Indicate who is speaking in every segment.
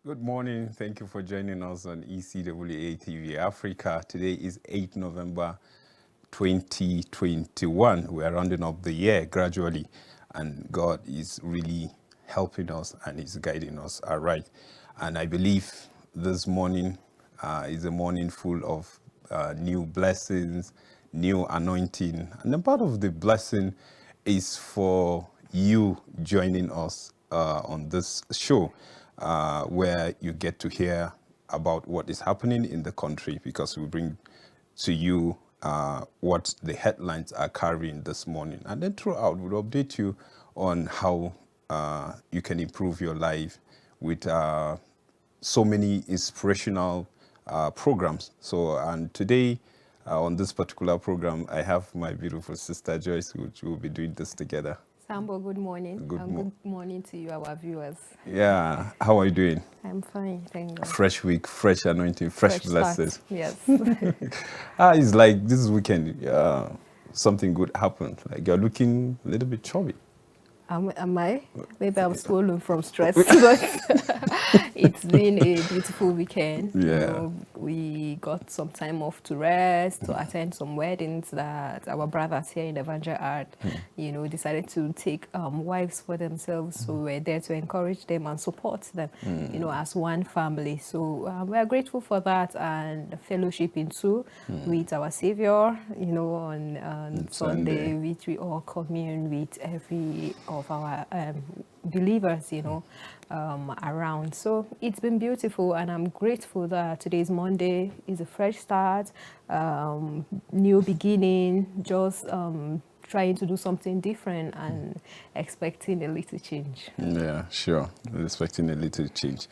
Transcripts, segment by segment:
Speaker 1: Good morning. Thank you for joining us on ECWA TV Africa. Today is 8 November 2021. We are rounding up the year gradually, and God is really helping us and is guiding us aright. And I believe this morning is a morning full of new blessings, new anointing. And a part of the blessing is for you joining us on this show, where you get to hear about what is happening in the country, because we bring to you what the headlines are carrying this morning. And then throughout, we'll update you on how you can improve your life with so many inspirational programs. So, and today, on this particular program, I have my beautiful sister Joyce, which will be doing this together.
Speaker 2: Sambo, good morning. Good morning to you, our viewers.
Speaker 1: Yeah, how are you doing?
Speaker 2: I'm fine, thank God.
Speaker 1: Fresh week, fresh anointing, fresh blessings.
Speaker 2: Yes.
Speaker 1: It's like this weekend, something good happened. Like you're looking a little bit chubby.
Speaker 2: Am I? Maybe I'm swollen from stress, but it's been a beautiful weekend.
Speaker 1: Yeah.
Speaker 2: You know, we got some time off to rest, to attend some weddings that our brothers here in Evangel Art, decided to take wives for themselves. So we're there to encourage them and support them, as one family. So we are grateful for that, and fellowshipping too with our Savior, on Sunday, which we all commune with every of our believers, around. So it's been beautiful, and I'm grateful that today's Monday is a fresh start, new beginning, just trying to do something different and expecting a little change.
Speaker 1: Yeah, sure. Expecting a little change.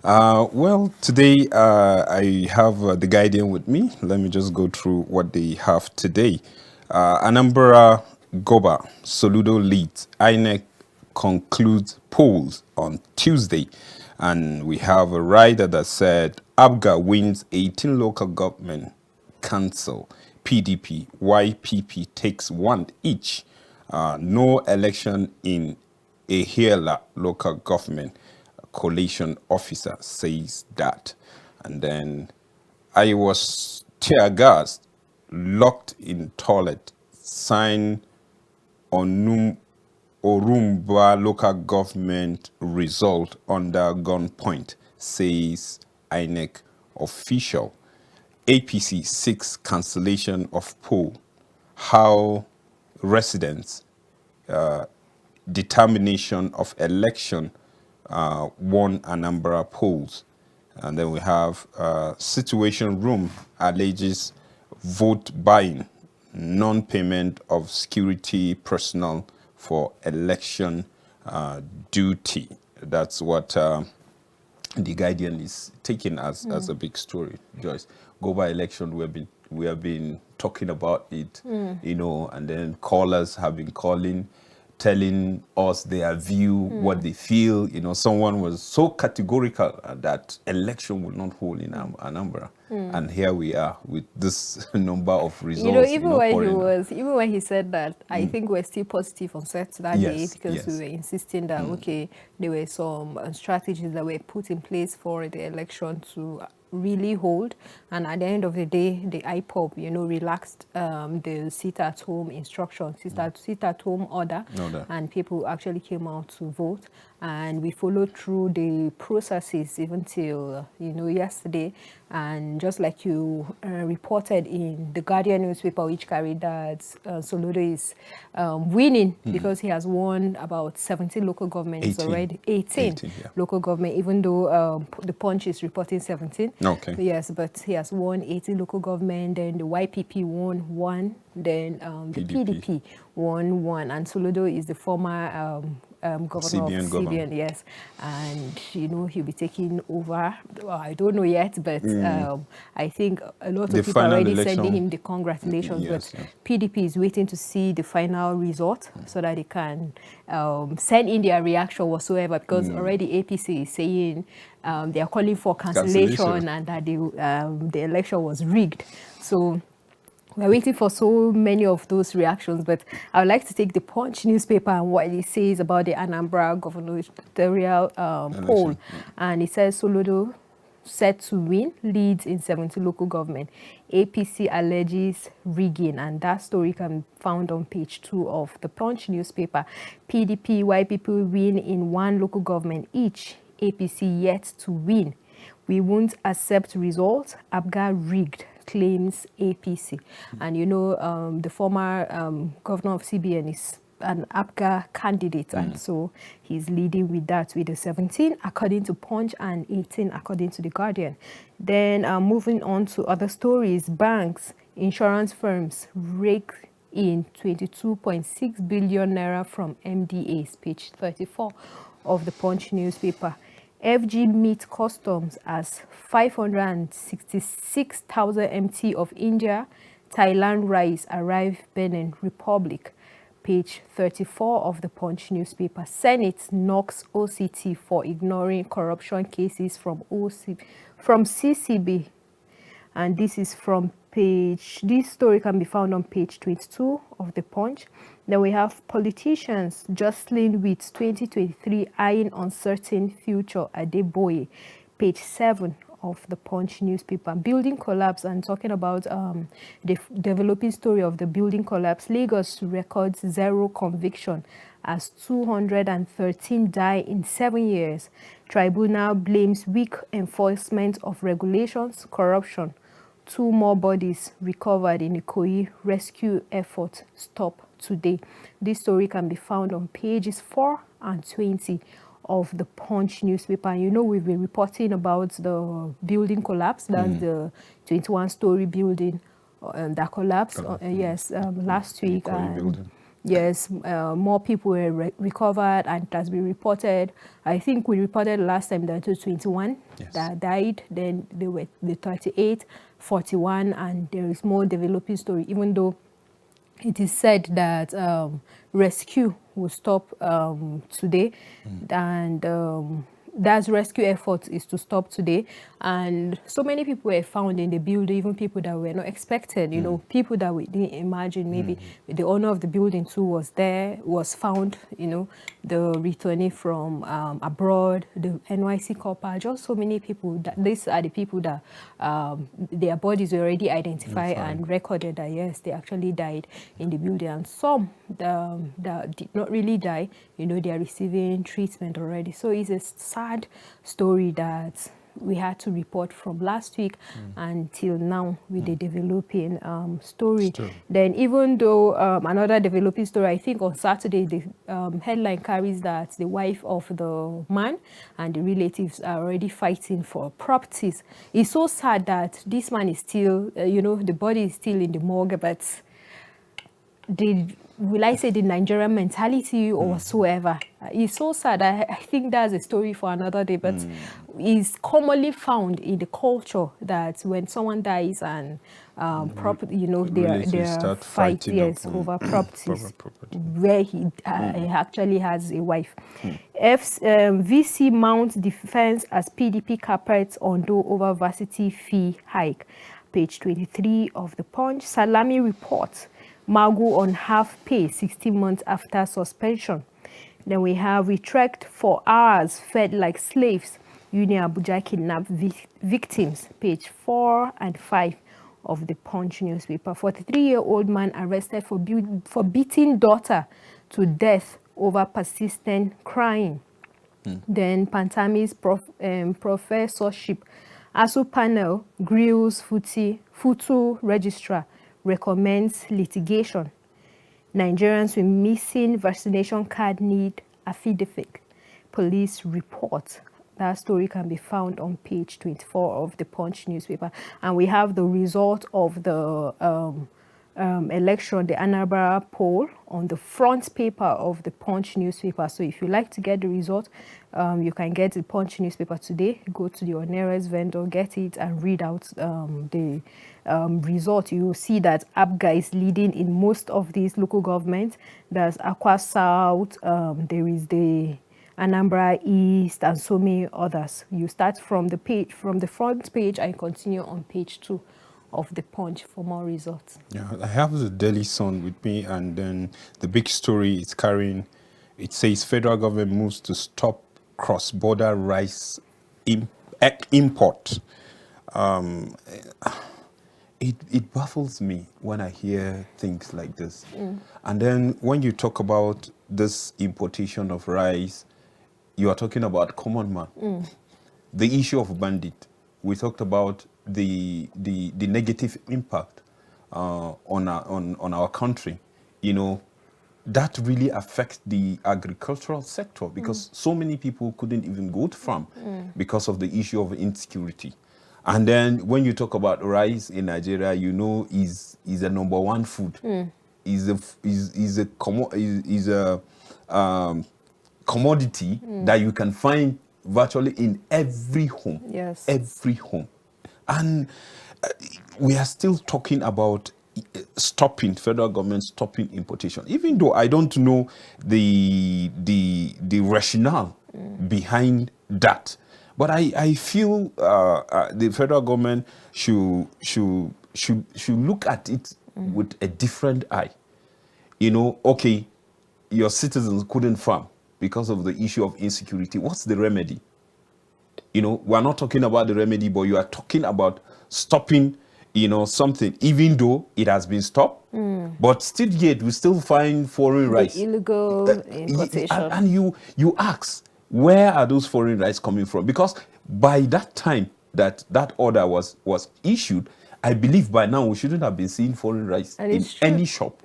Speaker 1: Well, today I have the Guardian with me. Let me just go through what they have today. Anambra Goba, Soludo leads. INEC concludes polls on Tuesday. And we have a rider that said ABGA wins 18 local government council. PDP, YPP takes one each. No election in Ehela local government. Collation officer says that. And then I was tear gassed, locked in toilet, sign on Orumba local government result under gunpoint, says INEC official. APC seeks cancellation of poll. How residents' determination of election won Anambra polls. And then we have Situation Room alleges vote buying, non-payment of security personnel for election duty. That's what the Guardian is taking as a big story. Joyce, go by election. We have been talking about it, and then callers have been calling, telling us their view, what they feel. Someone was so categorical that election will not hold in Anambra, and here we are with this number of results.
Speaker 2: Even when he said that, I think we're still positive on set that day, because we were insisting that there were some strategies that were put in place for the election to really hold, and at the end of the day, the IPOB, relaxed the sit-at-home instruction, sit-at-home order, and people actually came out to vote, and we followed through the processes even till yesterday. And just like you reported in the Guardian newspaper, which carried that Soludo is winning because he has won about 17 local governments already. 18 local government, even though the Punch is reporting 17.
Speaker 1: Okay.
Speaker 2: Yes, but he has won 18 local government. Then the YPP won 1. Then the PDP won 1. And Soludo is the former governor of CBN, yes, and he'll be taking over. Well, I don't know yet, but I think a lot of people are already sending him the congratulations. But PDP is waiting to see the final result so that they can send in their reaction whatsoever, because already APC is saying they are calling for cancellation and that the election was rigged. So we're waiting for so many of those reactions, but I would like to take the Punch newspaper and what it says about the Anambra gubernatorial poll.
Speaker 1: Yeah.
Speaker 2: And it says Soludo set to win, leads in 70 local government. APC alleges rigging, and that story can be found on page 2 of the Punch newspaper. PDP, why people win in 1 local government each. APC yet to win. We won't accept results. ABGA rigged, claims APC. And you know, the former governor of CBN is an ABGA candidate, and so he's leading with that with the 17 according to Punch and 18 according to The Guardian. Then moving on to other stories, banks, insurance firms rake in 22.6 billion naira from MDAs, page 34 of the Punch newspaper. FG meet customs as 566,000 MT of India, Thailand rice arrive Benin Republic. Page 34 of the Punch newspaper. Senate knocks OCT for ignoring corruption cases from CCB. And this is from this story can be found on page 22 of the Punch. Then we have politicians jostling with 2023 eyeing uncertain future Adeboye, page 7 of the Punch newspaper. Building collapse, and talking about the developing story of the building collapse. Lagos records 0 conviction as 213 die in 7 years. Tribunal blames weak enforcement of regulations, corruption. 2 more bodies recovered in Ikoyi rescue effort stop today. This story can be found on pages 4 and 20 of the Punch newspaper. You know, we've been reporting about the building collapse. That's the 21-story building that collapsed. Last week. And yes, more people were recovered, and it has been reported. I think we reported last time that it was 21 that died. Then there were the 38, 41, and there is more developing story, even though it is said that rescue will stop today, and that rescue effort is to stop today. And so many people were found in the building, even people that were not expected, you know, people that we didn't imagine. Maybe the owner of the building too was found, you know, the returnee from abroad, the NYC copper, just so many people. These are the people that their bodies were already identified and recorded that yes, they actually died in the building. And some that did not really die, you know, they are receiving treatment already. So it's a sad story that we had to report from last week until now with the developing story. Then even though another developing story, I think on Saturday, the headline carries that the wife of the man and the relatives are already fighting for properties. It's so sad that this man is still, you know, the body is still in the morgue, but will I say the Nigerian mentality or whatsoever. It's so sad. I think that's a story for another day, but it's commonly found in the culture that when someone dies and property, you know, they're fighting over properties where he actually has a wife. VC mounts defense as PDP carpets Ondo over varsity fee hike. Page 23 of the Punch. Salami report. Magu on half pay 16 months after suspension. Then we have retract for hours, fed like slaves. Union Abuja kidnapped victims. Page 4 and 5 of the Punch newspaper. 43-year-old man arrested for beating daughter to death over persistent crying. Then Pantami's professorship. ASU panel grills Futu registrar. Recommends litigation. Nigerians with missing vaccination card need affidavit. Police report. That story can be found on page 24 of the Punch newspaper. And we have the result of the election, the Anambra poll, on the front paper of the Punch newspaper. So if you like to get the result, you can get the Punch newspaper today. Go to your nearest vendor, get it, and read out the result. You will see that ABGA is leading in most of these local governments. There's Akwa South, there is the Anambra East, and so many others. You start from the page, from the front page, and continue on page 2 of the Punch for more results.
Speaker 1: Yeah, I have the Daily Sun with me, and then the big story it's carrying. It says federal government moves to stop cross-border rice import. Um, it baffles me when I hear things like this. And then when you talk about this importation of rice, you are talking about common man. The issue of bandit. We talked about the negative impact on our country. You know, that really affects the agricultural sector because so many people couldn't even go to farm because of the issue of insecurity. And then when you talk about rice in Nigeria, you know, is a number one food. Is a commodity that you can find virtually in every home.
Speaker 2: Yes.
Speaker 1: Every home. And we are still talking about federal government stopping importation, even though I don't know the rationale behind that. But I feel the federal government should look at it with a different eye. You know, okay, your citizens couldn't farm because of the issue of insecurity. What's the remedy? You know, we're not talking about the remedy, but you are talking about stopping, you know, something, even though it has been stopped. But still yet, we still find foreign rice.
Speaker 2: Illegal importation.
Speaker 1: And you ask, where are those foreign rice coming from? Because by that time that order was issued, I believe by now we shouldn't have been seeing foreign rice in any shop.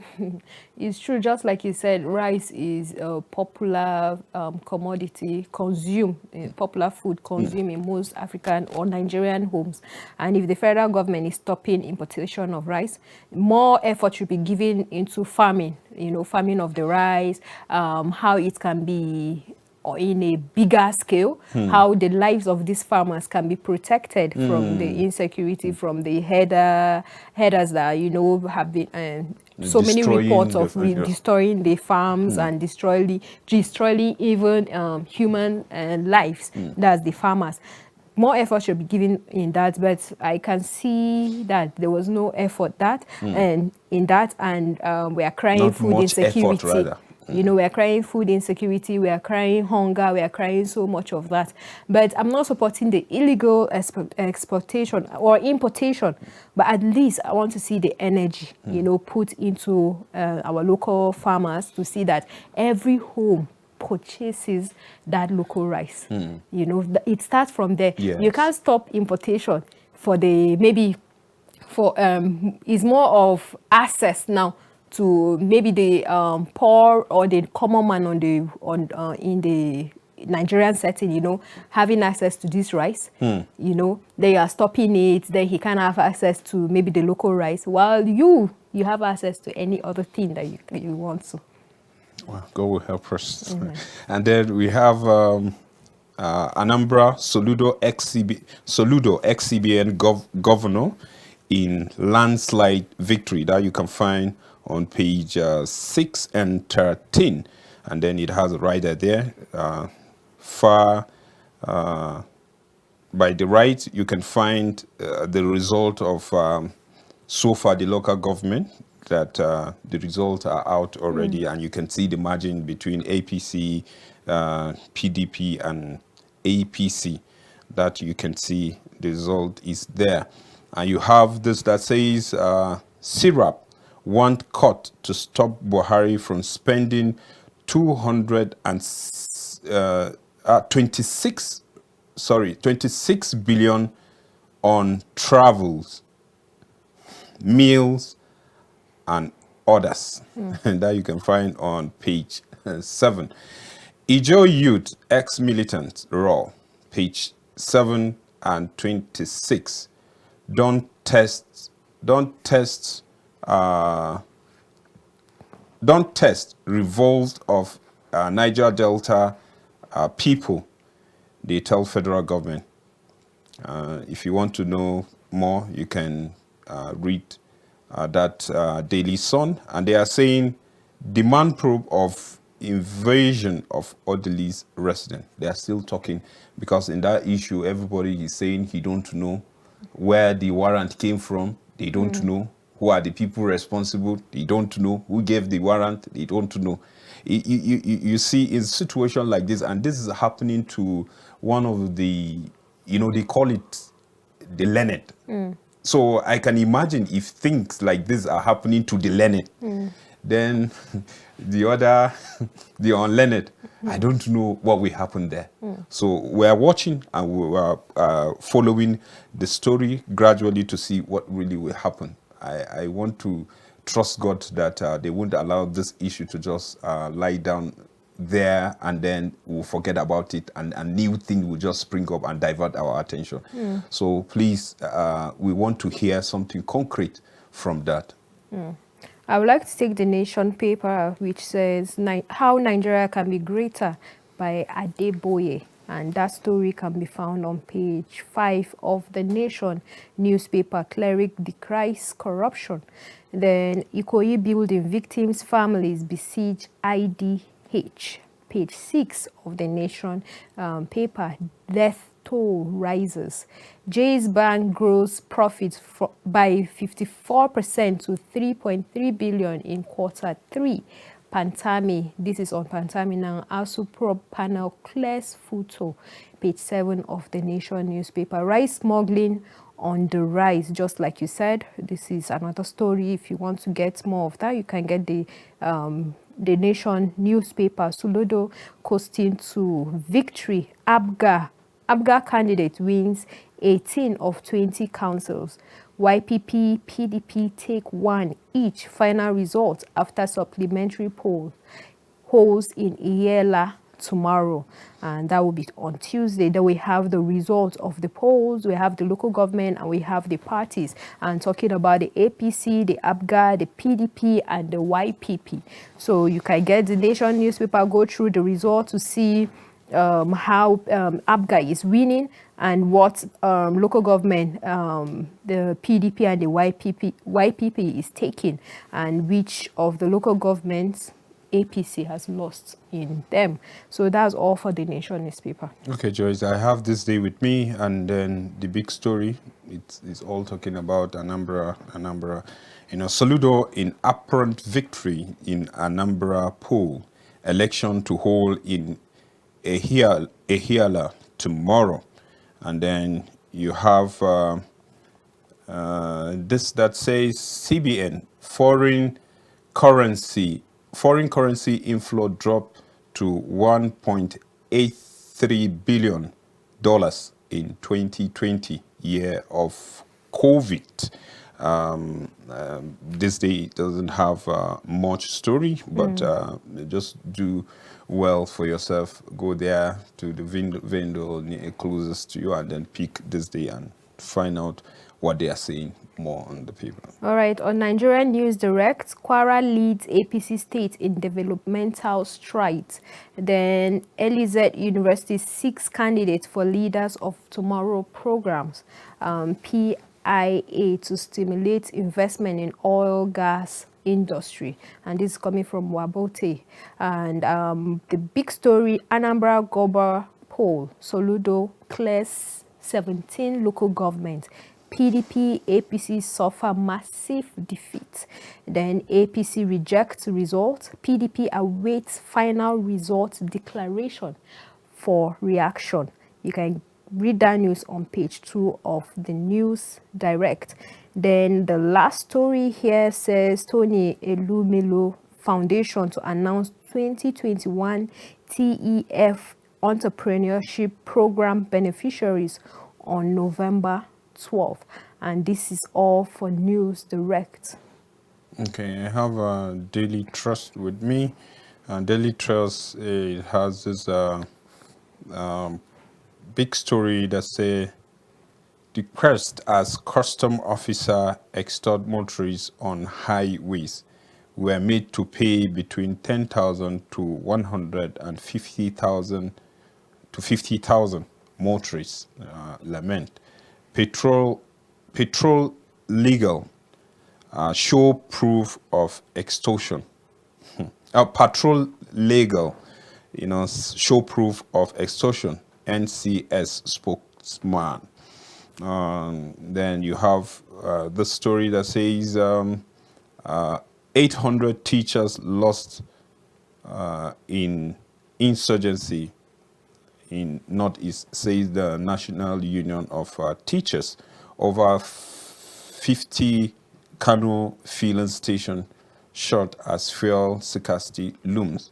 Speaker 2: It's true, just like you said, rice is a popular commodity, popular food consumed in most African or Nigerian homes. And if the federal government is stopping importation of rice, more effort should be given into farming, you know, farming of the rice, how it can be in a bigger scale, how the lives of these farmers can be protected from the insecurity, from the headers that, you know, have been so many reports of destroying the farms and destroying even human lives. That's the farmers. More effort should be given in that, but I can see that there was no effort and we are crying
Speaker 1: Not
Speaker 2: food
Speaker 1: much
Speaker 2: insecurity.
Speaker 1: effort, rather.
Speaker 2: You know, we are crying food insecurity, we are crying hunger, we are crying so much of that. But I'm not supporting the illegal exportation or importation, but at least I want to see the energy, you know, put into our local farmers to see that every home purchases that local rice. You know, it starts from there.
Speaker 1: Yes.
Speaker 2: You can't stop importation for it's more of access now to maybe the poor or the common man in the Nigerian setting, you know, having access to this rice. You know, they are stopping it, then he can't have access to maybe the local rice, while you have access to any other thing that you want to.
Speaker 1: Well, God will help us. And then we have Anambra Soludo ex-CBN governor in landslide victory that you can find on page 6 and 13, and then it has right there. Far by the right, you can find the result of so far the local government. That the results are out already, and you can see the margin between APC, PDP, and APC. That you can see the result is there, and you have this that says SIRAP want court to stop Buhari from spending 26 billion on travels, meals, and others. And that you can find on page 7. Ijo Youth ex-militant raw, page 7 and 26. Don't test revolt of Niger Delta people, they tell federal government. If you want to know more, you can read that Daily Sun. And they are saying demand probe of invasion of Odili's resident. They are still talking because in that issue, everybody is saying he don't know where the warrant came from. They don't know who are the people responsible. They don't know who gave the warrant. They don't know. You see, in situation like this, and this is happening to one of the, they call it the learned. So I can imagine if things like this are happening to the learned, then the other, the unlearned, I don't know what will happen there. So we are watching and we are following the story gradually to see what really will happen. I want to trust God that they won't allow this issue to just lie down there and then we'll forget about it and a new thing will just spring up and divert our attention. So please, we want to hear something concrete from that.
Speaker 2: I would like to take the Nation paper, which says how Nigeria can be greater by Adeboye. And that story can be found on page 5 of the Nation newspaper. Cleric decries corruption. Then Ikoyi building victims' families besiege IDH. Page 6 of the Nation paper. Death toll rises. Jay's Bank grows profits by 54% to 3.3 billion in quarter 3. Pantami, this is on Pantami now. ASU probe panel clears photo. Page 7 of the Nation newspaper. Rice smuggling on the rise, just like you said. This is another story. If you want to get more of that, you can get the Nation newspaper. Suludo coasting to victory. Abga candidate wins 18 of 20 councils. YPP, PDP take one each. Final result after supplementary poll holds in Iyela tomorrow, and that will be on Tuesday. Then we have the results of the polls, we have the local government, and we have the parties. And talking about the APC, the ABGA, the PDP, and the YPP. So you can get the Nation newspaper, go through the results to see how ABGA is winning and what local government the PDP and the YPP is taking, and which of the local governments APC has lost in them. So that's all for the Nation newspaper.
Speaker 1: Okay, Joyce, I have this day with me, and then the big story. It's all talking about Anambra. Soludo in apparent victory in Anambra poll. Election to hold in Ehiala tomorrow. And then you have this that says CBN foreign currency inflow dropped to $1.83 billion in 2020, year of COVID. This day doesn't have much story, but just do well for yourself. Go there to the vendor closest to you and then pick this day and find out what they are saying more on the paper.
Speaker 2: All right, on Nigerian News Direct, Kwara leads APC state in developmental strides. Then LEZ University 6 candidates for Leaders of Tomorrow programs. PIA to stimulate investment in oil, gas industry. And this is coming from Wabote. And the big story, Anambra Goba poll, Soludo clears 17 local governments. PDP, APC suffer massive defeat. Then APC rejects result. PDP awaits final result declaration for reaction. You can read that news on page 2 of the News Direct. Then the last story here says Tony Elumelo Foundation to announce 2021 TEF Entrepreneurship Program beneficiaries on November 12th. And this is all for News Direct.
Speaker 1: Okay, I have a Daily Trust with me. Daily Trust has this big story that say depressed as custom officer extort motorists on highways were made to pay between 10,000 to 150,000 to 50,000. Motorists lament. Petrol legal show proof of extortion. Patrol legal, show proof of extortion. NCS spokesman. Then you have the story that says 800 teachers lost in insurgency in Northeast, says the National Union of Teachers. Over 50 Kano filling station short as fuel scarcity looms.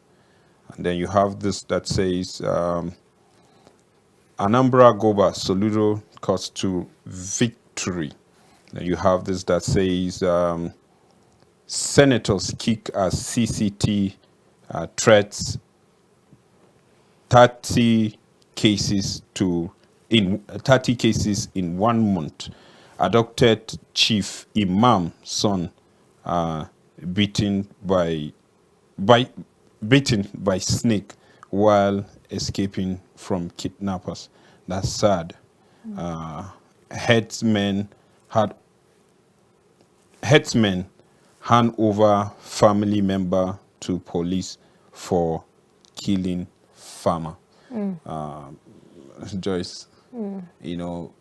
Speaker 1: And then you have this that says Anambra Goba Soludo cost to victory. Then you have this that says senators kick as CCT threats 30 cases in 1 month. Adopted chief imam son beaten by snake while escaping from kidnappers. That's sad. Headsmen hand over family member to police for killing farmer. Joyce, you know,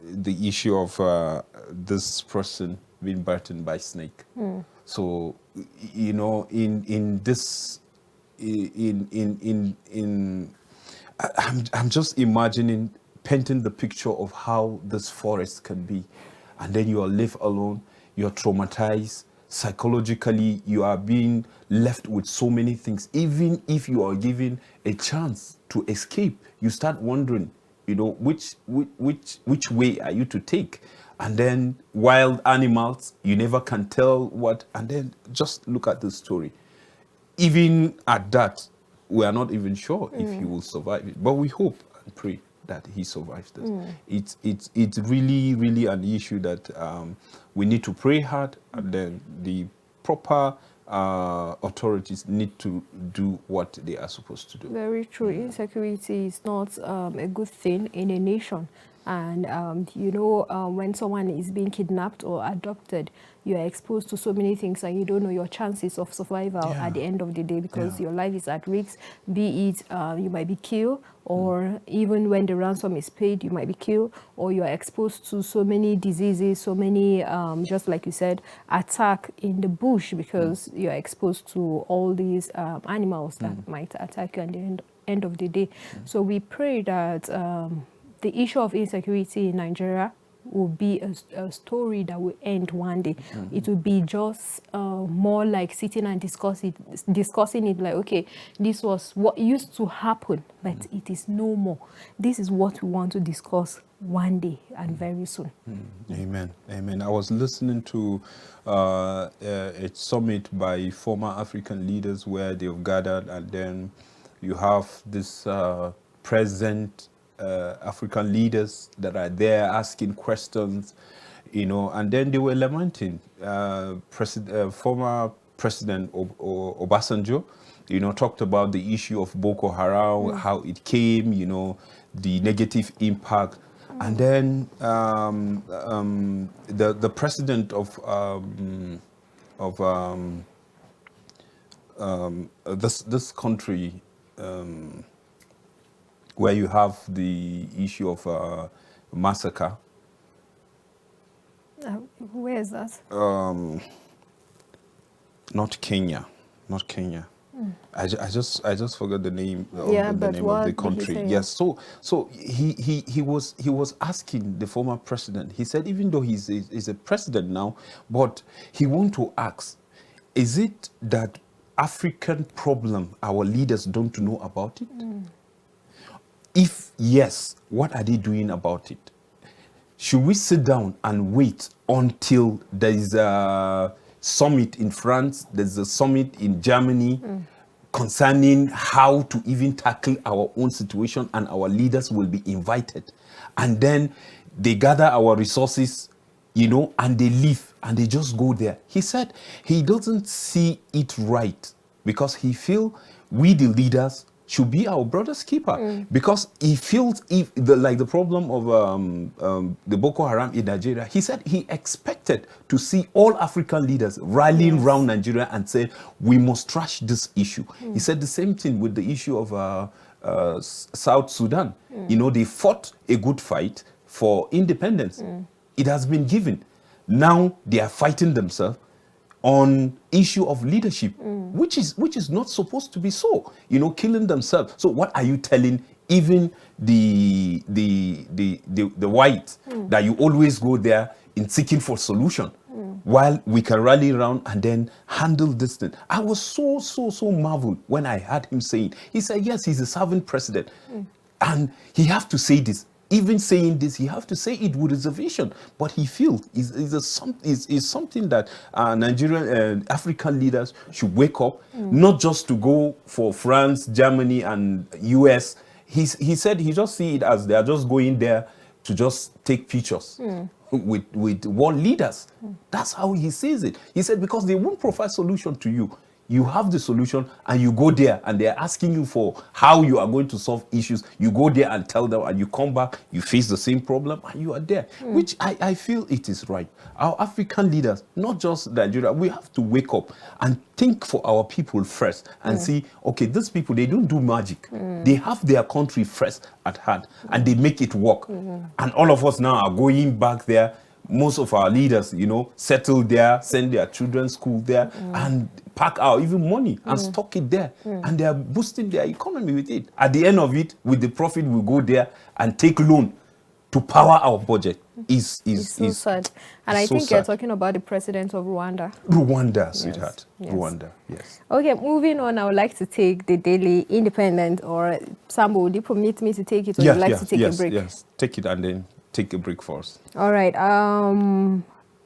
Speaker 1: the issue of this person being bitten by snake. So, you know, I'm just imagining, painting the picture of how this forest can be, and then you are left alone, you're traumatized, psychologically you are being left with so many things. Even if you are given a chance to escape, you start wondering, you know, which way are you to take? And then wild animals, you never can tell what. And then just look at the story. Even at that, we are not even sure if he will survive it, but we hope and pray that he survives this. It's really an issue that we need to pray hard, and then the proper authorities need to do what they are supposed to do.
Speaker 2: Very true. Insecurity is not a good thing in a nation. And, you know, when someone is being kidnapped or adopted, you are exposed to so many things and you don't know your chances of survival at the end of the day, because your life is at risk. Be it you might be killed, or even when the ransom is paid, you might be killed, or you are exposed to so many diseases, so many, just like you said, attack in the bush, because you are exposed to all these animals that might attack you at the end of the day. So we pray that the issue of insecurity in Nigeria will be a story that will end one day. It will be just more like sitting and discussing it like, okay, this was what used to happen, but it is no more. This is what we want to discuss one day and very soon.
Speaker 1: Amen. Amen. I was listening to a summit by former African leaders where they've gathered, and then you have this present African leaders that are there asking questions, you know, and then they were lamenting former President Obasanjo, you know, talked about the issue of Boko Haram, how it came, you know, the negative impact. And then the president of this country, where you have the issue of massacre.
Speaker 2: Where is that?
Speaker 1: Not Kenya. I just forgot the name of the country. Yes, so he was asking the former president. He said, even though he's a president now, but he want to ask, is it that African problem our leaders don't know about it? If yes, what are they doing about it? Should we sit down and wait until there is a summit in France, there's a summit in Germany concerning how to even tackle our own situation, and our leaders will be invited, and then they gather our resources, you know, and they leave and they just go there? He said he doesn't see it right, because he feel we the leaders should be our brother's keeper, because he feels like the problem of the Boko Haram in Nigeria. He said he expected to see all African leaders rallying around Nigeria and say, we must trash this issue. He said the same thing with the issue of South Sudan. You know, they fought a good fight for independence. It has been given. Now they are fighting themselves on issue of leadership, which is not supposed to be so. Killing themselves. So what are you telling even the whites that you always go there in seeking for solution? While we can rally around and then handle this thing. I was so marveled when I heard him saying, he said, yes, he's a serving president. And he have to say this. Even saying this, he have to say it with reservation. But he feels is something that Nigerian African leaders should wake up, not just to go for France, Germany, and US. He said he just see it as they are just going there to just take pictures with world leaders. That's how he sees it. He said because they won't provide solution to you. You have the solution and you go there and they're asking you for how you are going to solve issues. You go there and tell them and you come back, you face the same problem and you are there, which I feel it is right. Our African leaders, not just Nigeria, we have to wake up and think for our people first and see, okay, these people, they don't do magic. They have their country first at heart and they make it work. And all of us now are going back there. Most of our leaders, settle there, send their children school there, and pack out even money and stock it there. And they are boosting their economy with it. At the end of it, with the profit, we go there and take loan to power our budget. Is
Speaker 2: so sad. And I think you're talking about the president of Rwanda.
Speaker 1: Rwanda, sweetheart. Yes. Rwanda, yes.
Speaker 2: Okay, moving on, I would like to take the Daily Independent, or Sambo, would you permit me to take it, or would you like to take a break?
Speaker 1: Yes, take it and then take a break for us.
Speaker 2: All right.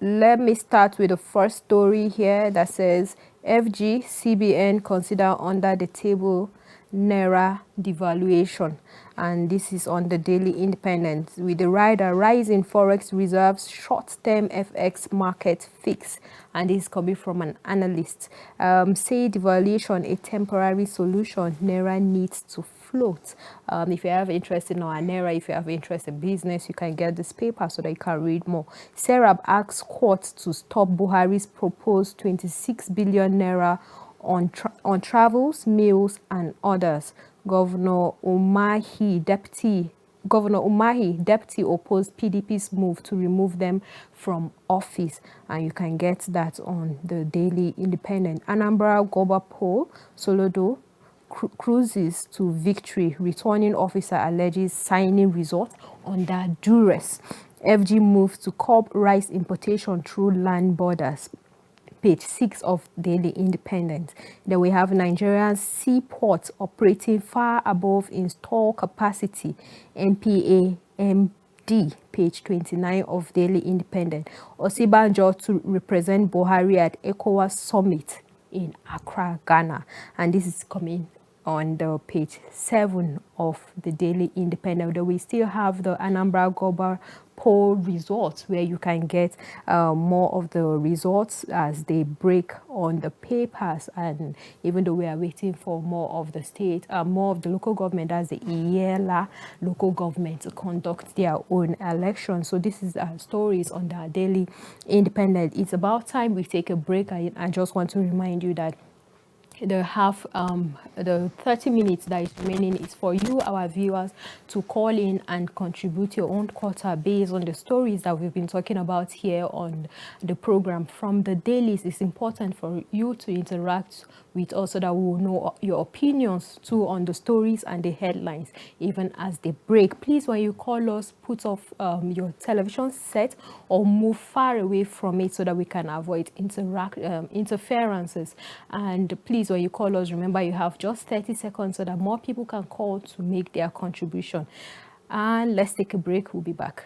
Speaker 2: Let me start with the first story here that says FG CBN consider under the table Naira devaluation, and this is on the Daily Independent. With the rise in forex reserves, short-term FX market fix, and this is coming from an analyst. Say devaluation a temporary solution. Naira needs to float. If you have interest in our Naira, if you have interest in business, you can get this paper so that you can read more. Serap asks court to stop Buhari's proposed 26 billion Naira on travels, meals, and others. Governor Umahi, deputy opposed PDP's move to remove them from office, and you can get that on the Daily Independent. Anambra Goba poll, Solodo cruises to victory. Returning officer alleges signing result under duress. FG moves to curb rice importation through land borders. Page 6 of Daily Independent. Then we have Nigeria's seaports operating far above installed capacity. NPA MD. Page 29 of Daily Independent. Osibanjo to represent Buhari at ECWA summit in Accra, Ghana. And this is coming on the page 7 of the Daily Independent. Though we still have the Anambra Goba poll results, where you can get more of the results as they break on the papers. And even though we are waiting for more of the state, more of the local government, as the ECWA local government, to conduct their own elections. So this is stories on the Daily Independent. It's about time we take a break. I just want to remind you that the 30 minutes that is remaining is for you, our viewers, to call in and contribute your own quota based on the stories that we've been talking about here on the program. From the dailies, it's important for you to interact with us so that we will know your opinions too on the stories and the headlines, even as they break. Please, when you call us, put off your television set or move far away from it so that we can avoid interferences. And please, when you call us, remember you have just 30 seconds so that more people can call to make their contribution. And let's take a break. We'll be back.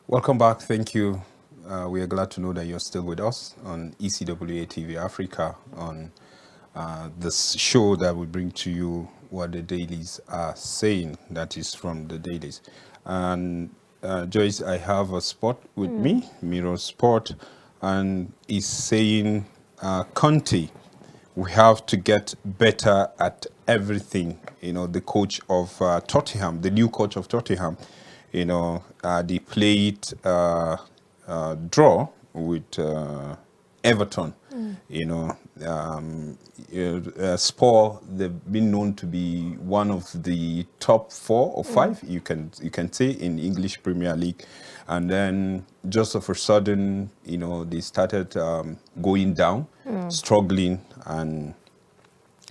Speaker 1: Welcome back. Thank you We are glad to know that you're still with us on ECWA TV Africa on this show that will bring to you what the dailies are saying, that is from the dailies. And Joyce, I have a spot with me, Mirror Sport, and is saying, Conte, we have to get better at everything. You know, the coach of Tottenham, the new coach of Tottenham, you know, they played draw with Everton. You know, Spurs, they've been known to be one of the top 4 or 5, you can say, in English Premier League. And then just of a sudden, you know, they started going down, struggling, and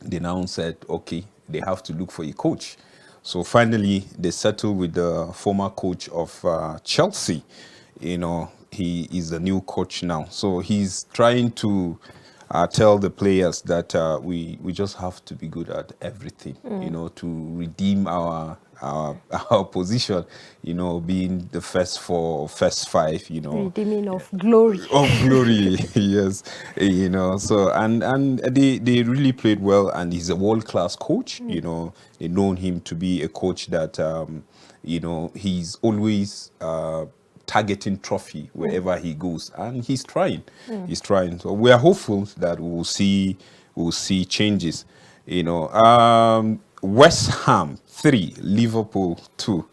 Speaker 1: they now said, okay, they have to look for a coach. So finally, they settled with the former coach of Chelsea. You know, he is the new coach now. So he's trying to tell the players that we just have to be good at everything, you know, to redeem our position, you know, being the first 4, first 5, you know.
Speaker 2: Redeeming of glory.
Speaker 1: Of glory, yes. You know, so, and they really played well, and he's a world-class coach, you know. They known him to be a coach that, you know, he's always targeting trophy wherever he goes, and he's trying. He's trying. So we are hopeful that we'll see changes. You know, West Ham 3, Liverpool 2.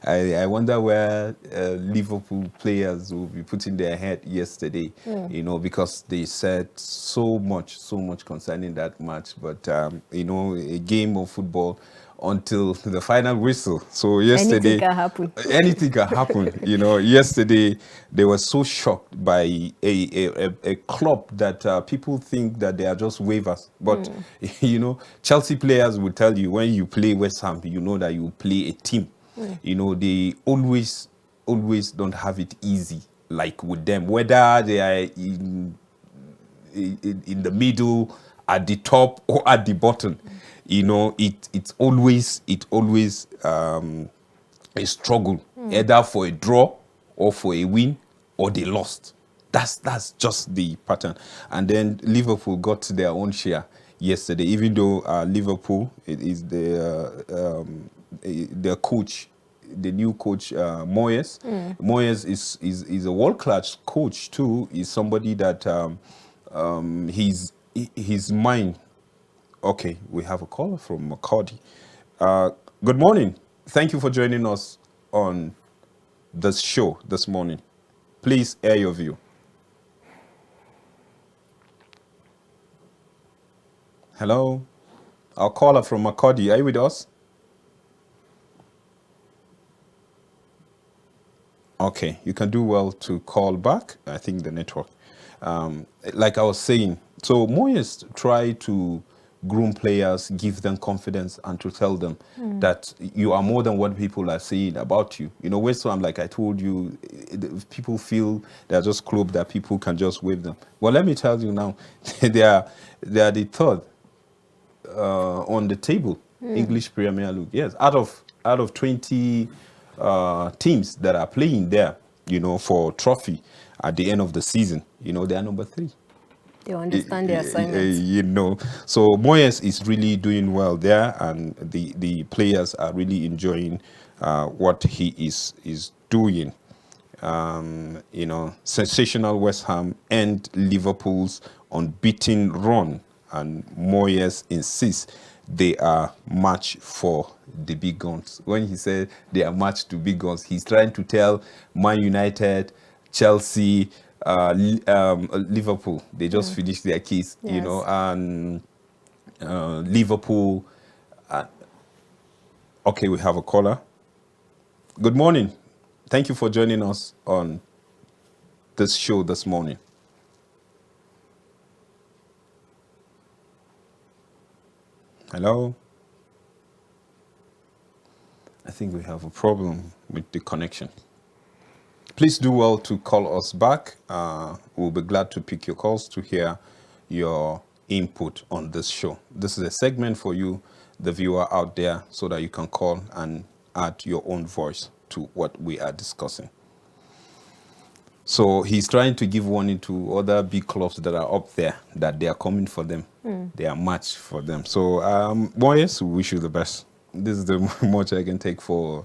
Speaker 1: I wonder where Liverpool players will be putting their head yesterday. You know, because they said so much concerning that match. But you know, a game of football until the final whistle. So yesterday, anything can happen. You know, yesterday they were so shocked by a club that people think that they are just waivers. But you know, Chelsea players will tell you, when you play West Ham, you know that you play a team. You know, they always don't have it easy, like with them, whether they are in the middle, at the top, or at the bottom. You know, it's always a struggle, either for a draw or for a win, or they lost. That's just the pattern. And then Liverpool got their own share yesterday, even though Liverpool is their coach, the new coach, Moyes. Moyes is a world-class coach too. Is somebody that his mind. Okay, we have a caller from Makodi. Good morning. Thank you for joining us on this show this morning. Please air your view. Hello? Our caller from Makodi, are you with us? Okay, you can do well to call back. I think the network. Like I was saying, so Moyes tried to groom players, give them confidence, and to tell them that you are more than what people are saying about you. You know, West Ham, like I told you, people feel they're just club that people can just wave them. Well, let me tell you now, they are the third on the table, English Premier League. Yes, out of 20 teams that are playing there, you know, for trophy at the end of the season, you know, they are number 3.
Speaker 2: They understand their assignments.
Speaker 1: You know, so Moyes is really doing well there, and the players are really enjoying what he is doing. You know, sensational West Ham and Liverpool's unbeaten run, and Moyes insists they are match for the big guns. When he said they are match to big guns, he's trying to tell Man United, Chelsea, Liverpool, they just finished their case, you know, and Liverpool. Okay, we have a caller. Good morning. Thank you for joining us on this show this morning. Hello? I think we have a problem with the connection. Please do well to call us back. We'll be glad to pick your calls to hear your input on this show. This is a segment for you, the viewer out there, so that you can call and add your own voice to what we are discussing. So he's trying to give warning to other big clubs that are up there that they are coming for them. They are match for them. So, boys, we wish you the best. This is the much I can take for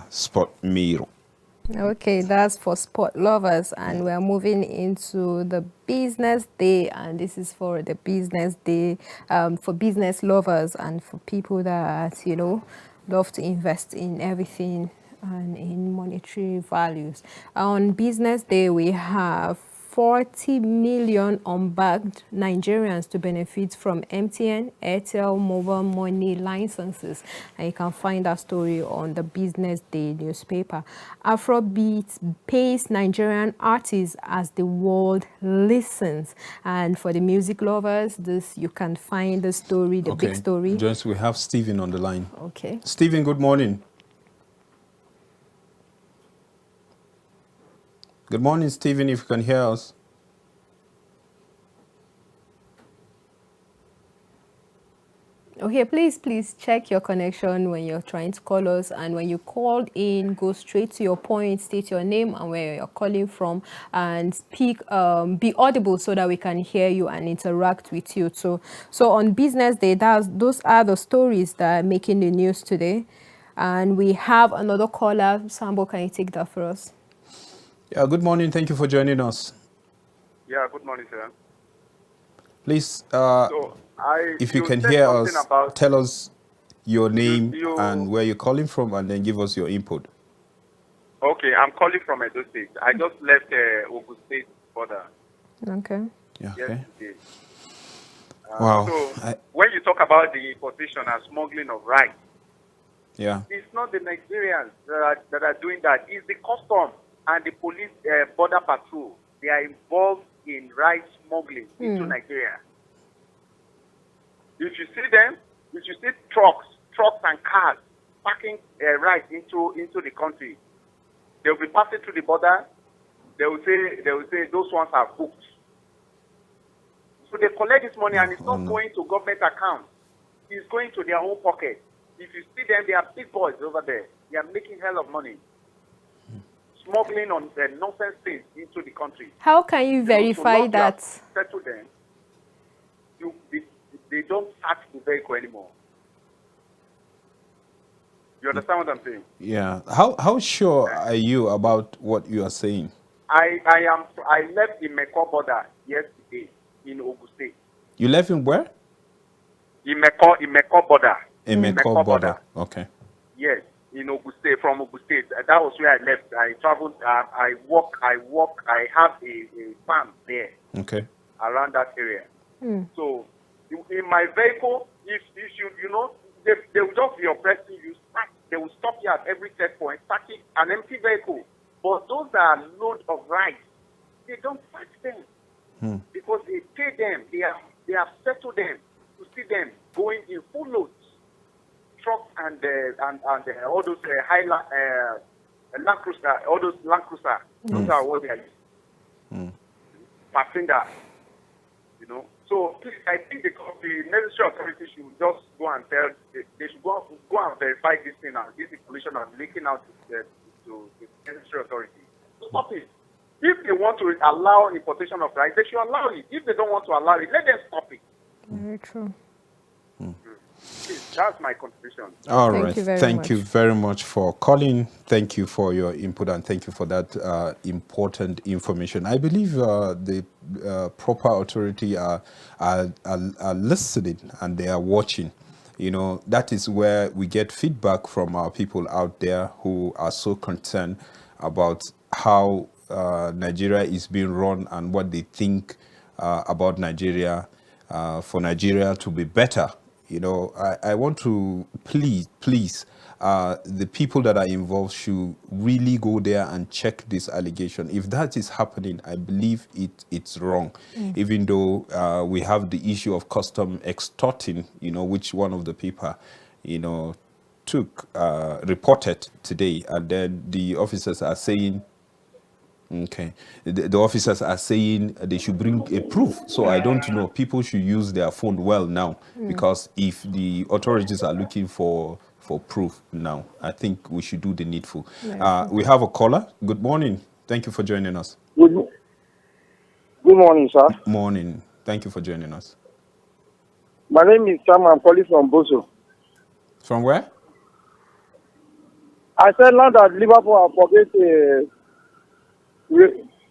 Speaker 1: Sport Miro.
Speaker 2: Okay, that's for sport lovers, and we're moving into the business day, and this is for the business day, for business lovers and for people that love to invest in everything and in monetary values. On business day, we have 40 million unbanked Nigerians to benefit from MTN, Airtel mobile money licenses. And you can find that story on the Business Day newspaper. Afrobeat pays Nigerian artists as the world listens. And for the music lovers, this you can find the story, the big story.
Speaker 1: Just we have Stephen on the line.
Speaker 2: Okay.
Speaker 1: Stephen, good morning. Good morning, Stephen, if you can hear us.
Speaker 2: Okay, please check your connection when you're trying to call us, and when you call in, go straight to your point, state your name and where you're calling from, and speak, be audible so that we can hear you and interact with you too. So on Business Day, those are the stories that are making the news today. And we have another caller. Sambo, can you take that for us?
Speaker 1: Yeah, good morning. Thank you for joining us.
Speaker 3: Yeah, good morning, sir.
Speaker 1: Please,
Speaker 3: So
Speaker 1: if you can hear us, tell us your name and where you're calling from, and then give us your input.
Speaker 3: Okay, I'm calling from Edo State. I just left Ogun State border.
Speaker 2: Okay.
Speaker 1: Yeah. Okay.
Speaker 3: Yesterday.
Speaker 1: Wow.
Speaker 3: So when you talk about the importation and smuggling of rice,
Speaker 1: yeah,
Speaker 3: it's not the Nigerians that are doing that. It's the custom and the police border patrol. They are involved in rice smuggling into Nigeria. If you see them, if you see trucks and cars packing rice into the country, they will be passing through the border. They will say those ones are booked. So they collect this money, and it's not going to government accounts. It's going to their own pocket. If you see them, they are big boys over there. They are making hell of money, smuggling on nonsense things into the country.
Speaker 2: How can you verify that?
Speaker 3: Settle them. They don't touch the vehicle anymore. You understand what I'm saying?
Speaker 1: Yeah. How sure are you about what you are saying?
Speaker 3: I left the Meko border yesterday in Ogun State.
Speaker 1: You left in where?
Speaker 3: In Meko border.
Speaker 1: In Meko border. Okay.
Speaker 3: Yes, in Ogun State, from Ogun State. That was where I left. I traveled. I walk. I have a farm there.
Speaker 1: Okay.
Speaker 3: Around that area. So, in my vehicle, if you know, they will just be oppressing you. They will stop you at every checkpoint, parking an empty vehicle. But those that are load of rice, they don't touch them because they pay them. They have settled them to see them going in full loads, trucks and all those Land Cruiser, all those Land Cruiser. Those are what they are using. Passenger, you know. So please, I think the necessary authorities should just go and tell. They should go and verify this thing and this information and leaking out to the necessary authorities. Stop it. If they want to allow importation of rice, they should allow it. If they don't want to allow it, let them stop it.
Speaker 2: Very true.
Speaker 3: Please, that's my contribution.
Speaker 1: All right. Thank you very much for calling. Thank you for your input, and thank you for that important information. I believe the proper authority are listening and they are watching. You know, that is where we get feedback from our people out there who are so concerned about how Nigeria is being run and what they think about Nigeria, for Nigeria to be better. You know, I want to please, the people that are involved should really go there and check this allegation. If that is happening, I believe it's wrong. Even though we have the issue of custom extorting, you know, which one of the people, you know, reported today, and then the officers are saying, okay, the officers are saying they should bring a proof. So I don't know. People should use their phone well now, because if the authorities are looking for proof now, I think we should do the needful. We have a caller. Good morning. Thank you for joining us.
Speaker 4: Good morning, sir.
Speaker 1: Morning. Thank you for joining us.
Speaker 4: My name is Sam. I'm calling from Boso.
Speaker 1: From where?
Speaker 4: I said now that Liverpool have forget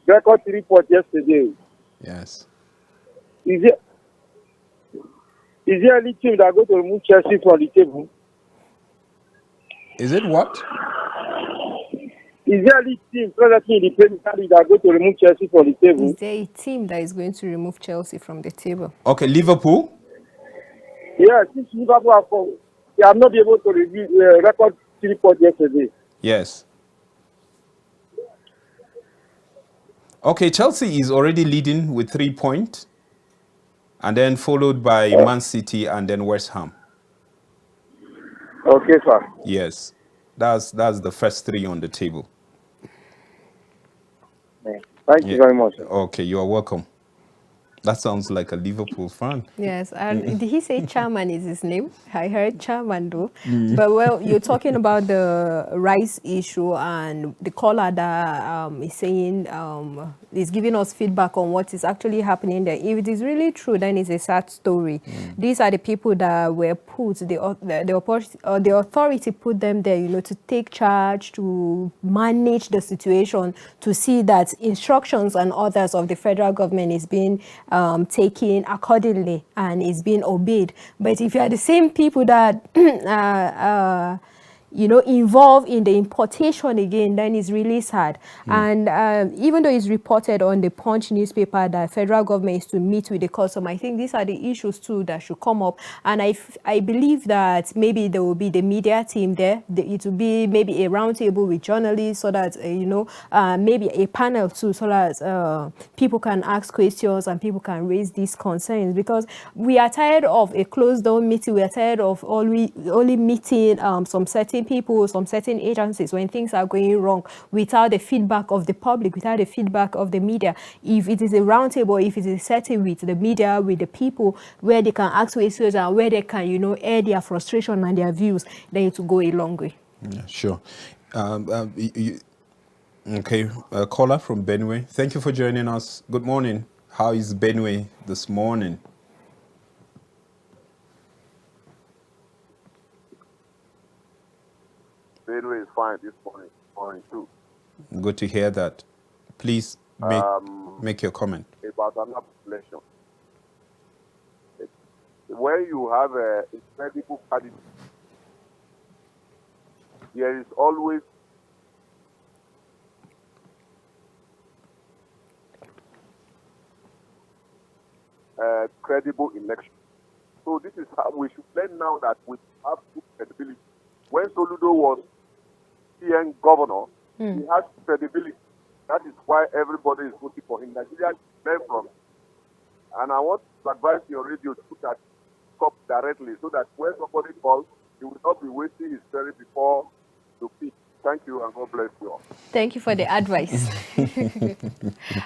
Speaker 4: record 3 points yesterday.
Speaker 1: Yes.
Speaker 4: Is there any team that going to remove Chelsea from the table?
Speaker 1: Is it what?
Speaker 4: Is there any team presently in the Premier League that going to remove Chelsea from the table?
Speaker 2: Is there a team that is going to remove Chelsea from the table?
Speaker 1: Okay, Liverpool?
Speaker 4: Yeah, since Liverpool they have not been able to record 3 points yesterday.
Speaker 1: Yes. Okay, Chelsea is already leading with 3 points, and then followed by Man City and then West Ham.
Speaker 4: Okay, sir.
Speaker 1: Yes, that's the first 3 on the table.
Speaker 4: Thank you very much.
Speaker 1: Okay, you are welcome. That sounds like a Liverpool fan.
Speaker 2: Yes, and did he say Chairman is his name? I heard Chairman though. But well, you're talking about the rice issue, and the caller that is saying is giving us feedback on what is actually happening there. If it is really true, then it's a sad story. These are the people that were put, the authority put them there, you know, to take charge, to manage the situation, to see that instructions and orders of the federal government is being taken accordingly and is being obeyed. But if you are the same people that you know, involved in the importation again, then it's really sad. And even though it's reported on the Punch newspaper that federal government is to meet with the customer, I think these are the issues too that should come up. And I believe that maybe there will be the media team there. It will be maybe a roundtable with journalists, so that, you know, maybe a panel too, so that people can ask questions and people can raise these concerns. Because we are tired of a closed down meeting. We are tired of only meeting some certain people, some certain agencies when things are going wrong without the feedback of the public, without the feedback of the media. If it is a roundtable, if it is a setting with the media, with the people, where they can ask questions and where they can, you know, air their frustration and their views, then it will go a long way.
Speaker 1: Yeah, sure. Okay, caller from Benue. Thank you for joining us. Good morning. How is Benue this morning?
Speaker 5: Benue is fine this morning too.
Speaker 1: Good to hear that. Please make your comment.
Speaker 5: About another population. When you have a incredible candidate, there is always a credible election. So this is how we should learn now that we have good credibility. When Soludo was CN governor, he had credibility. That is why everybody is voting for him. Nigeria learn from him. And I want to advise your radio to put that up directly, so that when somebody calls, he will not be wasting his story before to speak. Thank you, and God bless you all.
Speaker 2: Thank you for the advice.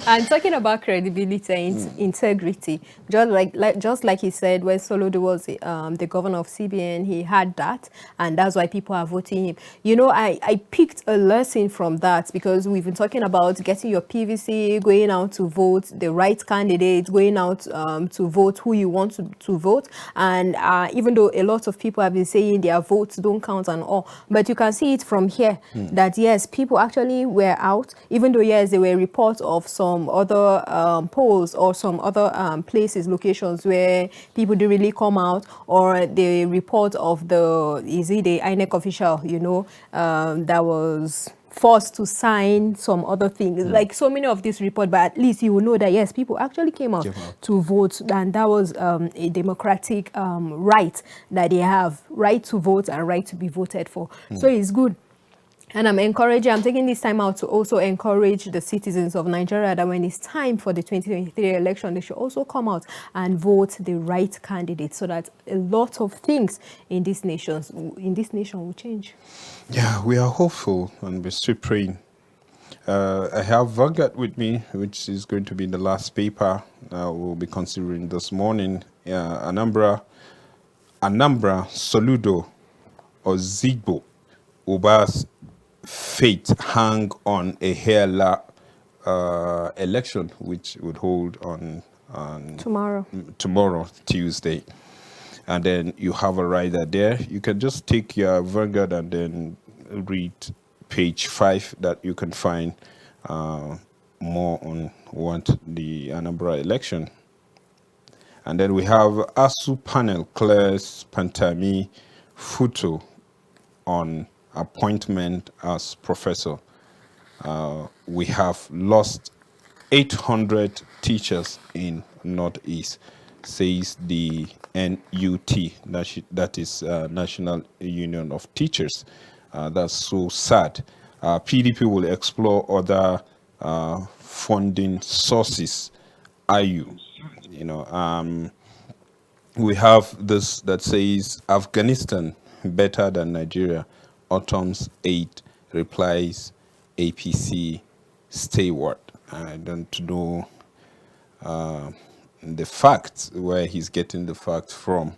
Speaker 2: And talking about credibility and integrity, just like he said, when Soludo was the governor of CBN, he had that, and that's why people are voting him. You know, I picked a lesson from that, because we've been talking about getting your PVC, going out to vote the right candidate, going out to vote who you want to vote. And even though a lot of people have been saying their votes don't count and all, but you can see it from here. That yes, people actually were out, even though yes, there were reports of some other polls or some other places, locations where people didn't really come out, or the report of the INEC official, you know, that was forced to sign some other things, like so many of these reports. But at least you will know that yes, people actually came out to vote, and that was a democratic right that they have, right to vote and right to be voted for. So it's good. And I'm taking this time out to also encourage the citizens of Nigeria that when it's time for the 2023 election, they should also come out and vote the right candidate, so that a lot of things in this nation will change.
Speaker 1: Yeah, we are hopeful, and we're still praying. I have Vanguard with me, which is going to be the last paper we'll be considering this morning. Anambra, Soludo, or Zigbo, Uba's fate hang on a hair election, which would hold on
Speaker 2: tomorrow,
Speaker 1: Tuesday. And then you have a rider there. You can just take your Vanguard and then read page 5 that you can find more on what the Anambra election. And then we have ASU panel clears Pantami Futo on appointment as professor. We have lost 800 teachers in Northeast, says the NUT, that is National Union of Teachers. That's so sad. PDP will explore other funding sources. IU, we have this that says Afghanistan better than Nigeria. Autumn's 8 replies APC steward. I don't know the facts, where he's getting the facts from.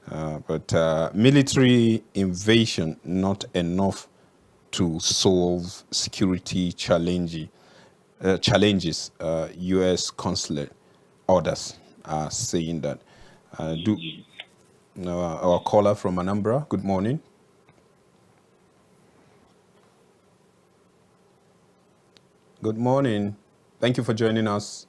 Speaker 1: But military invasion not enough to solve security challenges. U.S. consulate orders are saying that. Our caller from Anambra, good morning. Good morning. Thank you for joining us.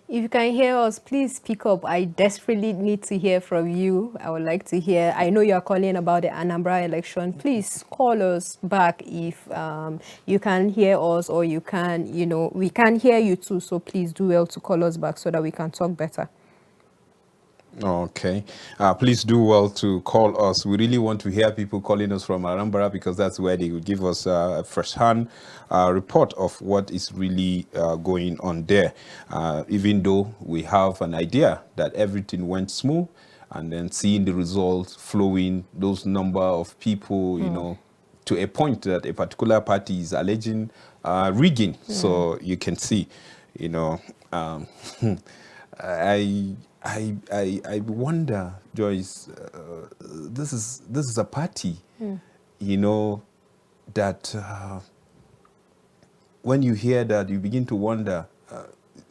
Speaker 2: If you can hear us, please speak up. I desperately need to hear from you. I would like to hear. I know you are calling about the Anambra election. Please call us back if you can hear us, or you can, we can hear you too. So please do well to call us back so that we can talk better.
Speaker 1: Okay. Please do well to call us. We really want to hear people calling us from Anambra, because that's where they will give us a first-hand report of what is really going on there. Even though we have an idea that everything went smooth, and then seeing the results flowing, those number of people, to a point that a particular party is alleging rigging. So you can see, I wonder, Joyce, this is a party, that when you hear that, you begin to wonder.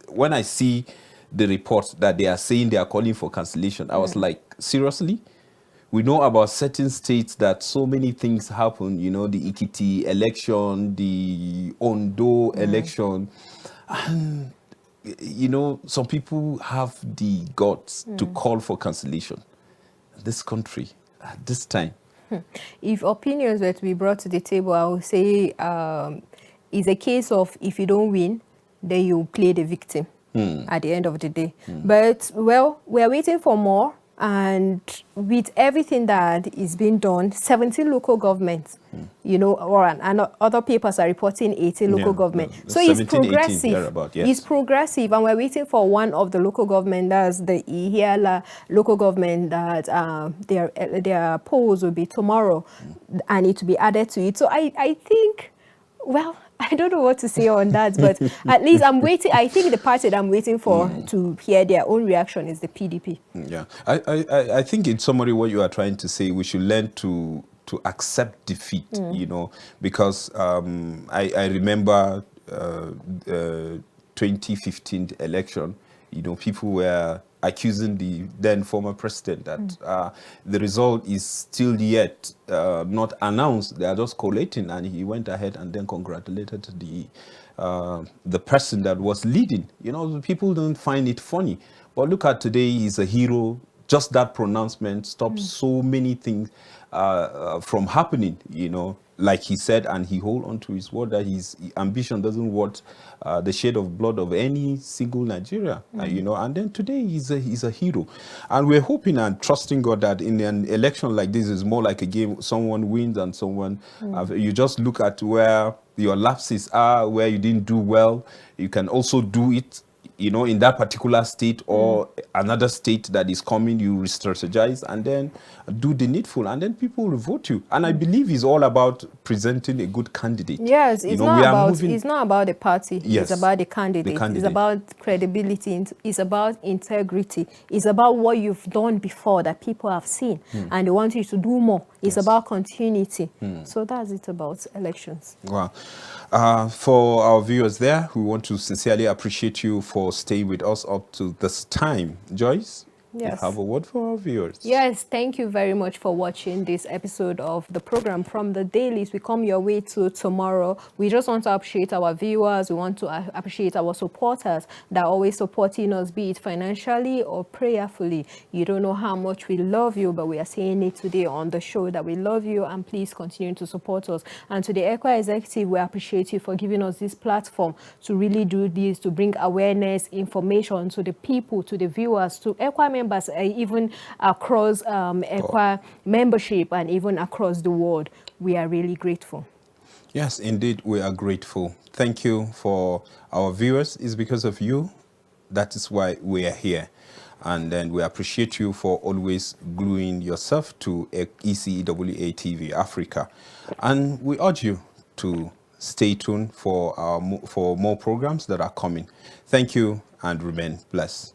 Speaker 1: When I see the reports that they are saying they are calling for cancellation, I was like, seriously? We know about certain states that so many things happen, the Ikiti election, the Ondo election, and some people have the guts to call for cancellation. This country, at this time.
Speaker 2: If opinions were to be brought to the table, I would say it's a case of, if you don't win, then you play the victim at the end of the day. But, well, we're waiting for more. And with everything that is being done, 17 local governments, and other papers are reporting 18 local governments. So 17, it's progressive. 18, yes. It's progressive, and we're waiting for one of the local government, that's the Ihiala local government, that their polls will be tomorrow, and it will be added to it. So I think, well, I don't know what to say on that, but at least I'm waiting. I think the party that I'm waiting for to hear their own reaction is the PDP.
Speaker 1: Yeah, I think in summary what you are trying to say, we should learn to accept defeat, because I remember 2015 election, people were accusing the then former president that the result is still yet not announced. They are just collating, and he went ahead and then congratulated the person that was leading. People don't find it funny, but look at today, he's a hero. Just that pronouncement stops so many things from happening, like he said, and he hold on to his word that his ambition doesn't want the shade of blood of any single Nigeria, and then today he's a hero. And we're hoping and trusting God that in an election like this is more like a game, someone wins and someone, you just look at where your lapses are, where you didn't do well, you can also do it you know, in that particular state or another state that is coming, you strategize and then do the needful, and then people will vote you. And I believe it's all about presenting a good candidate.
Speaker 2: Yes,
Speaker 1: you
Speaker 2: it's
Speaker 1: know,
Speaker 2: not
Speaker 1: we are
Speaker 2: about
Speaker 1: moving,
Speaker 2: it's not about the party.
Speaker 1: Yes,
Speaker 2: It's about the candidate.
Speaker 1: candidate.
Speaker 2: It's about credibility. It's about integrity. It's about what you've done before that people have seen, and they want you to do more. It's about continuity. So that's it about elections.
Speaker 1: Wow. For our viewers there, we want to sincerely appreciate you for staying with us up to this time. Joyce, you
Speaker 2: Yes.
Speaker 1: have a word for our viewers.
Speaker 2: Yes, thank you very much for watching this episode of the program from the Dailies. We come your way to tomorrow. We just want to appreciate our viewers. We want to appreciate our supporters that are always supporting us, be it financially or prayerfully. You don't know how much we love you, but we are saying it today on the show that we love you, and please continue to support us. And to the ECWA executive, we appreciate you for giving us this platform to really do this, to bring awareness, information to the people, to the viewers, to ECWA members, even across ECWA membership and even across the world. We are really grateful.
Speaker 1: Yes, indeed, we are grateful. Thank you for our viewers. It's because of you. That is why we are here. And then we appreciate you for always gluing yourself to ECWA TV Africa. And we urge you to stay tuned for more programs that are coming. Thank you and remain blessed.